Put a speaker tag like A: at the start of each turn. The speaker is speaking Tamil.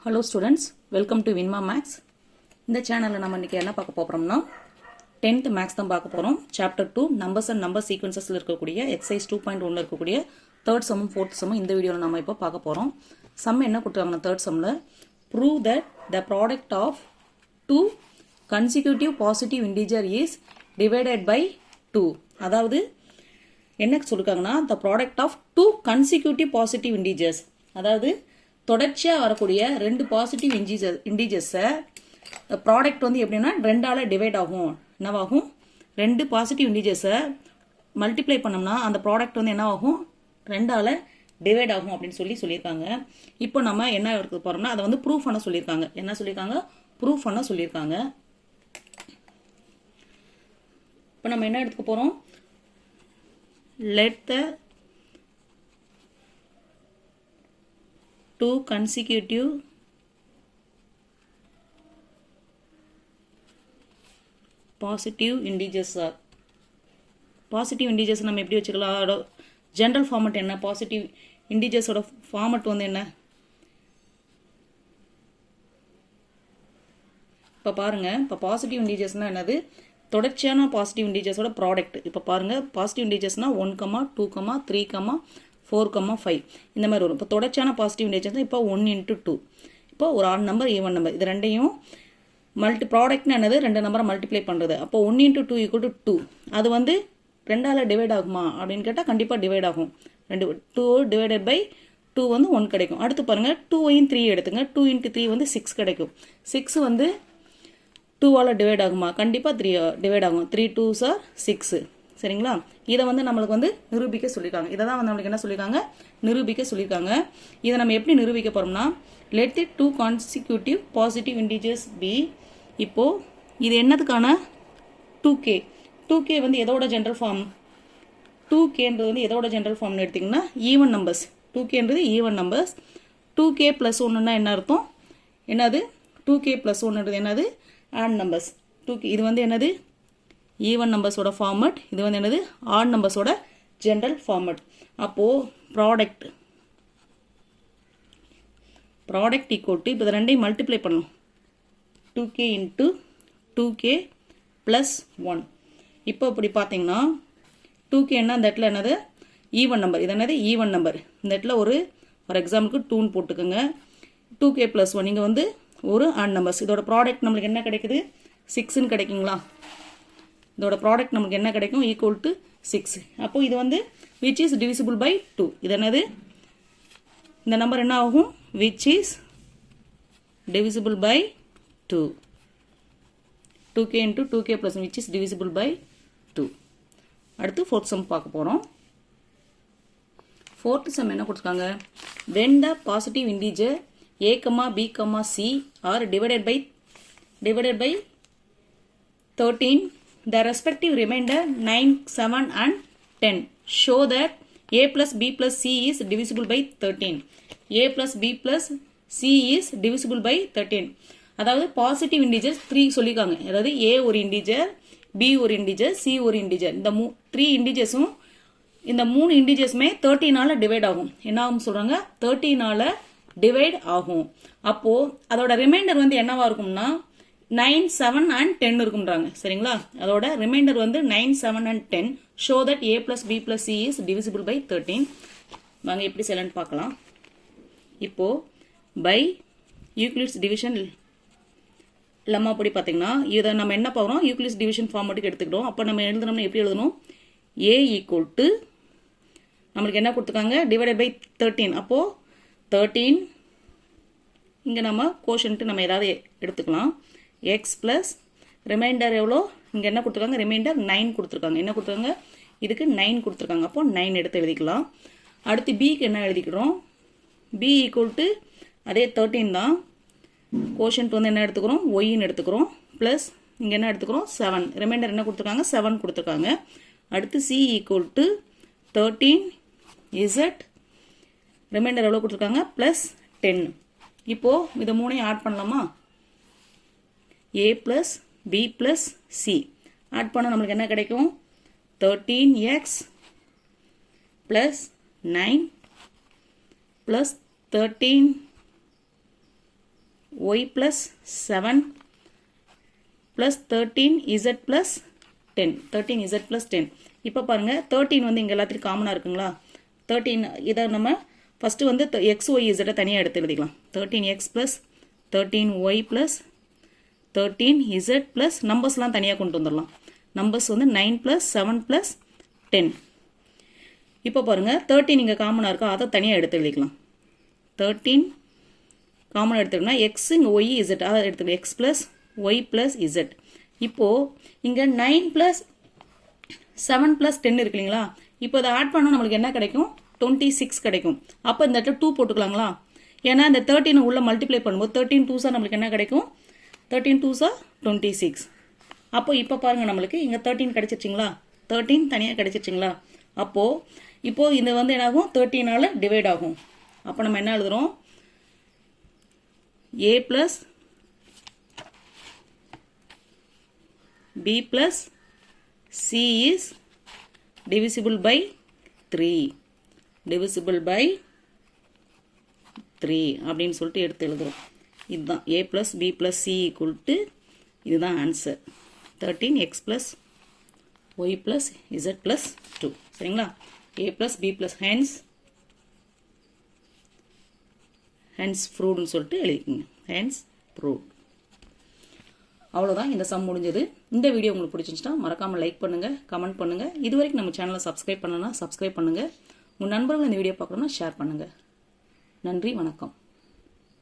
A: Hello students, welcome to Vinma Max. இந்த சேனல்ல நம்ம இன்னைக்கு என்ன பார்க்க போறோம்னா 10th Max தான் பார்க்க போறோம். Chapter 2 Numbers and Number Sequencesல இருக்கக்கூடிய Exercise 2.1ல இருக்கக்கூடிய 3rd sum 4th sum இந்த வீடியோல நாம இப்போ பார்க்க போறோம். Sum என்ன கொடுத்தாங்கன்னா 3rd sumல prove that the product of two consecutive positive integer is divided by 2. அதாவது என்ன சொல்லிருக்காங்கன்னா the product of two consecutive positive integers. அதாவது தொடர்ச்சியாக வரக்கூடிய ரெண்டு பாசிட்டிவ் இன்டிஜர்ஸை ப்ராடக்ட் வந்து எப்படின்னா ரெண்டால் டிவைட் ஆகும். என்னவாகும்? ரெண்டு பாசிட்டிவ் இன்டிஜர்ஸை மல்டிப்ளை பண்ணோம்னா அந்த ப்ராடக்ட் வந்து என்னவாகும்? ரெண்டால் டிவைட் ஆகும் அப்படின்னு சொல்லியிருக்காங்க. இப்போ நம்ம என்ன எடுக்க போகிறோம்னா அதை வந்து ப்ரூஃப் பண்ண சொல்லியிருக்காங்க. என்ன சொல்லியிருக்காங்க? ப்ரூஃப் பண்ண சொல்லியிருக்காங்க. இப்போ நம்ம என்ன எடுத்துக்க போகிறோம்? Let the two consecutive positive integers are positive integers நம்ம எப்படி வச்சுக்கலாம்? ஜெனரல் ஃபார்மட் என்ன? பாசிட்டிவ் இன்டிஜர்ஸோட ஃபார்மட் வந்து என்ன? இப்போ பாருங்க, இப்போ பாசிட்டிவ் இன்டிஜர்ஸ்னா என்னது? தொடர்ச்சியான பாசிட்டிவ் இன்டிஜர்ஸோட ப்ராடக்ட். இப்போ பாருங்க, பாசிட்டிவ் இன்டிஜர்ஸ்னா 1, 2, 3, 4, 5 இந்த மாதிரி வரும். இப்போ தொடர்ச்சியான பாசிட்டிவ் இன்டிஜர்ஸ் இப்போ 1 into 2. இப்போ ஒரு ஆட் நம்பர் ஈவன் நம்பர் இது ரெண்டையும் ப்ராடக்ட்னு என்னது? ரெண்டு நம்பரை மல்டிப்ளை பண்ணுறது. அப்போ 1 into 2 = 2. அது வந்து ரெண்டால் டிவைட் ஆகுமா அப்படின்னு கேட்டால் கண்டிப்பாக டிவைட் ஆகும். 2 divided by 2 வந்து 1 கிடைக்கும். அடுத்து பாருங்கள், 2ஐயும் 3 எடுத்துங்க. 2 into 3 வந்து 6 கிடைக்கும். 6 வந்து 2ஆல் டிவைட் ஆகுமா? கண்டிப்பாக 3 டிவைட் ஆகும். 3 2s are 6. சரிங்களா? இதை வந்து நம்மளுக்கு வந்து நிரூபிக்க சொல்லியிருக்காங்க. இதை தான் வந்து நம்மளுக்கு என்ன சொல்லியிருக்காங்க? நிரூபிக்க சொல்லியிருக்காங்க. இதை நம்ம எப்படி நிரூபிக்க போகிறோம்னா, let the two consecutive positive integers be. இப்போது இது என்னதுக்கான 2k. 2k வந்து எதோட ஜென்ரல் ஃபார்ம்? 2kன்றது வந்து எதோட ஜென்ரல் ஃபார்ம்னு எடுத்திங்கன்னா ஈவன் நம்பர்ஸ். 2kன்றது ஈவன் நம்பர்ஸ். 2k + 1ன்னா என்ன அர்த்தம்? என்னது? 2k + 1ன்றது என்னது? Odd numbers. 2k இது வந்து என்னது? ஈவன் நம்பர்ஸோட ஃபார்மட். இது வந்து என்னது? ஆட் நம்பர்ஸோட ஜென்ரல் ஃபார்மட். அப்போது ப்ராடக்ட் ஈக்குவல் டு இப்போ இதை ரெண்டையும் மல்டிப்ளை பண்ணணும். 2k into 2k + 1. இப்போ இப்படி பார்த்தீங்கன்னா 2kன்னா இந்த இடத்துல என்னது? Even number. இது என்னது? Even number. இந்த இடத்துல ஒரு ஃபார் எக்ஸாம்பிளுக்கு 2ன்னு போட்டுக்கோங்க. 2k + 1 இங்கே வந்து ஒரு ஆட் நம்பர்ஸ். இதோட ப்ராடக்ட் நம்மளுக்கு என்ன கிடைக்குது? 6ன்னு கிடைக்குங்களா? இதோட ப்ராடக்ட் நமக்கு என்ன கிடைக்கும்? = 6. அப்போ இது வந்து which is divisible by 2. இது என்னது? இந்த நம்பர் என்ன ஆகும்? which is divisible by 2. 2k into 2k + 1 which is divisible by 2. அடுத்து 4th sum பார்க்க போகிறோம். 4th sum என்ன கொடுத்துருக்காங்க? when the positive integer a, b, c are divided by 13, the respective remainder 9, 7 and 10 show that a plus b plus c is divisible by 13. a plus b plus c is divisible by 13. அதாவது பாசிட்டிவ் இன்டிஜர்ஸ் 3 சொல்லியிருக்காங்க. அதாவது a ஒரு இன்டிஜர், b ஒரு இன்டிஜர், c ஒரு இன்டிஜர். இந்த 3 இன்டிஜர்ஸும் இந்த 3 இன்டிஜர்ஸுமே 13ஆல் டிவைட் ஆகும். என்ன ஆகும் சொல்கிறாங்க? 13ஆல் டிவைட் ஆகும். அப்போது அதோட ரிமைண்டர் வந்து என்னவா இருக்கும்னா 9, 7 and 10 இருக்கும்ன்றாங்க. சரிங்களா? அதோட ரிமைண்டர் வந்து 9, 7 and 10 show that a plus b plus c is divisible by 13. வாங்க எப்படி செய்யலாம்னு பார்க்கலாம். இப்போ பை யூக்ளிட்ஸ் டிவிஷன் லம்மா அப்படி பார்த்தீங்கன்னா இதை நம்ம என்ன பார்க்குறோம்? யூக்ளிட்ஸ் டிவிஷன் ஃபார்மேட்டுக்கு எடுத்துக்கிட்டோம். அப்போ நம்ம எழுதணும்னா எப்படி எழுதணும்? a = நம்மளுக்கு என்ன கொடுத்துருக்காங்க? Divided by 13. அப்போது 13 இங்கே நம்ம கோஷன்ட்டு நம்ம ஏதாவது எடுத்துக்கலாம். x ப்ளஸ் ரிமைண்டர் எவ்வளோ? இங்கே என்ன கொடுத்துருக்காங்க? ரிமைண்டர் 9 கொடுத்துருக்காங்க. என்ன கொடுத்துருக்காங்க? இதுக்கு 9 கொடுத்துருக்காங்க. அப்போ 9 எடுத்து எழுதிக்கலாம். அடுத்து பிக்கு என்ன எழுதிக்கிறோம்? b = அதே 13 தான். கோஷன்ட் வந்து என்ன எடுத்துக்கிறோம்? ஒய்ன்னு எடுத்துக்கிறோம். ப்ளஸ் இங்கே என்ன எடுத்துக்கிறோம்? 7. ரிமைண்டர் என்ன கொடுத்துருக்காங்க? 7 கொடுத்துருக்காங்க. அடுத்து c = 13z ரிமைண்டர் எவ்வளோ கொடுத்துருக்காங்க? ப்ளஸ் 10. இப்போது இதை மூணையும் ஆட் பண்ணலாமா? a plus b plus c add பண்ண நம்மளுக்கு என்ன கிடைக்கும்? 13x plus 9 plus 13 y plus 7 plus 13z plus 10. 13z plus 10. இப்போ பாருங்க 13 வந்து இங்க எல்லாத்துக்கும் காமனா இருக்குங்களா? 13 இத நம்ம ஃபர்ஸ்ட் வந்து x y z தனியா எடுத்து எழுதிக்கலாம். 13x plus 13y plus 13z plus நம்பர்ஸ்லாம் தனியா கொண்டு வந்துடலாம். நம்பர்ஸ் வந்து 9 plus 7 plus 10. இப்போ பாருங்க 13 இங்க காமனா இருக்கா? அத தனியா எடுத்து எழுதிக்கலாம். 13 காமனா எடுத்துட்டோம்னா x இங்க y z அத எடுத்துக்கலாம். x plus y plus z. இப்போ இங்க 9 plus 7 plus 10 இருக்கு இல்லீங்களா? இப்போ இத ஆட் பண்ணா நமக்கு என்ன கிடைக்கும்? 26 கிடைக்கும். அப்ப இந்த இடத்துல 2 போட்டுக்கலாங்களா? ஏன்னா இந்த 13 உள்ள மல்டிப்ளை பண்ணும்போது 13 2s நமக்கு என்ன கிடைக்கும்? 13 2s 26. அப்போ இப்ப பாருங்க நமக்கு இங்க 13 கிடைச்சிருச்சுங்களா? 13 தனியா கிடைச்சிருச்சுங்களா? அப்போ இப்போ இது வந்து என்ன ஆகும்? 13 ஆல டிவைட் ஆகும். அப்ப நம்ம என்ன எழுதுறோம்? a plus b plus c is divisible by 3. divisible by 3 அப்படின்னு சொல்லிட்டு எடுத்து எழுதுறோம். இதுதான் a plus b plus c equal to இதுதான் answer 13x plus y plus z plus 2. சரிங்களா? a plus b plus hence proved னு சொல்லிட்டு எழுதிக்கங்க. hence proved. அவ்வளவுதான் இந்த சம் முடிஞ்சது. இந்த வீடியோ உங்களுக்கு பிடிச்சிருந்தா மறக்காம லைக் பண்ணுங்க, கமெண்ட் பண்ணுங்க. இதுவரைக்கும் நம்ம சேனலை சப்ஸ்கிரைப் பண்ணலனா சப்ஸ்கிரைப் பண்ணுங்க. உங்க நண்பர்கள் இந்த வீடியோ பார்க்கணும்னா ஷேர் பண்ணுங்க. நன்றி, வணக்கம்.